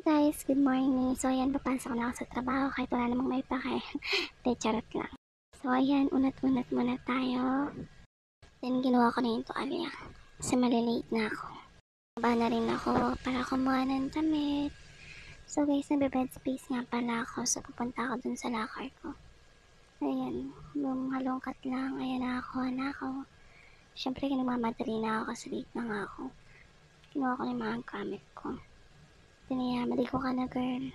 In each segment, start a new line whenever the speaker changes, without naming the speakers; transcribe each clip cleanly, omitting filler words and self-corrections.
Guys, good morning. So ayan, papasok na ako sa trabaho kahit wala namang may pake. De, charot lang. So ayan, unat-unat muna tayo. Then ginawa ko na yung tuwalya kasi malilate na ako. Baba na rin ako para kumuha ng damit. So guys, nagbe-bed space nga pala ako. So pupunta ako dun sa locker ko. Ayan, yung halongkat lang. Ayan na ako. Siyempre, nagmamadali na ako kasi late na nga ako. Kinuha ko na yung mga gamit ko. Tinaya, maligo ka na girl.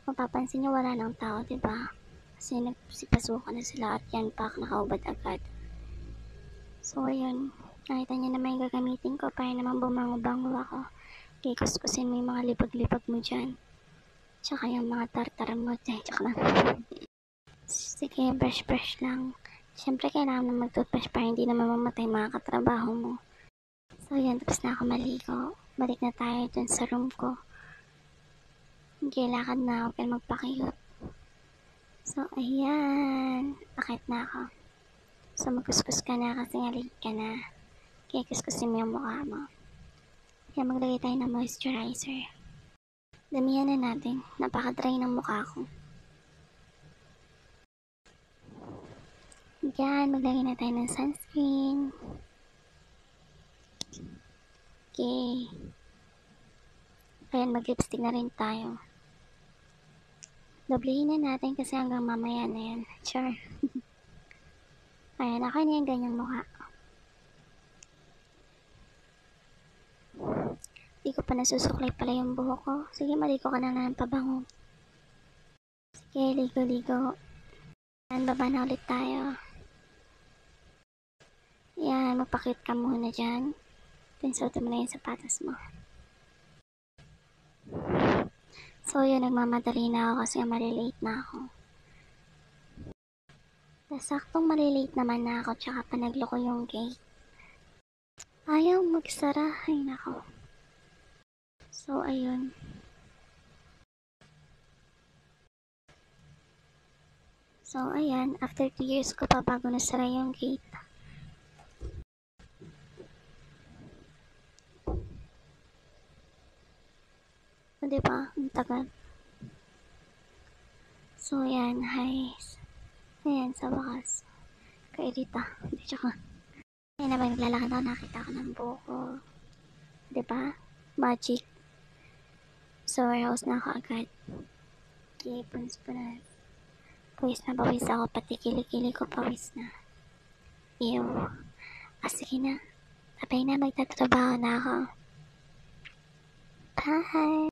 Mapapansin nyo wala ng tao, diba? Kasi nagsipasukan na sila at yan pa nakaubad agad. So ayun, nakita nyo naman yung gagamitin ko para naman bumango-bango ako. Kikuskusin mo yung mga libag-libag mo dyan. Tsaka yung mga tartar mo dyan. Tsaka lang. Sige, brush lang. Siyempre kailangan na mag-toothbrush para hindi naman mamatay mga katrabaho mo. So yan, tapos na ako maligo. Balik na tayo dun sa room ko. Okay, lakad na ako pero magpakiyot. So, ayan. Bakit na ako? So, magkuskus ka na kasi nga late ka na. Kaya kuskusin mo yung mukha mo. Kaya maglagay tayo ng moisturizer. Damihan na natin. Napaka-dry ng mukha ko. Yan, maglagay na tayo ng sunscreen. Okay. Ayan, mag-lipstick na rin tayo. Doblehin na natin kasi hanggang mamaya na yan. Sure. Ayan, ako na yung ganyang mukha. Di ko pa nasusuklay pala yung buhok ko. Sige, maligo ka na ng pabango. Sige, ligo-ligo. Ayan, baba na ulit tayo. Ayan, magpakit ka muna dyan. Pinsutin mo na yung sapatos mo. So, yun, nagmamadali na ako kasi malilate na ako. Saktong malilate naman na ako tsaka panaglo ko yung gate. Ayaw magsara. Ay, nako. So, ayun. So, ayan. After 2 years ko pa bago nasara yung gate. O, diba? Ang tagal. So, ayan. Guys. Ayan, sa wakas. Kairita. Hindi, tsaka. Ayan naman, naglalakad ako. Nakita ko ng buko. Diba? Magic. So, warehouse na ako agad. Okay, punas. Pawis na pawis ako. Pati kilikili ko pawis na. Ew. Sige na. Sabay na, magtatrabaho na ako. Bye!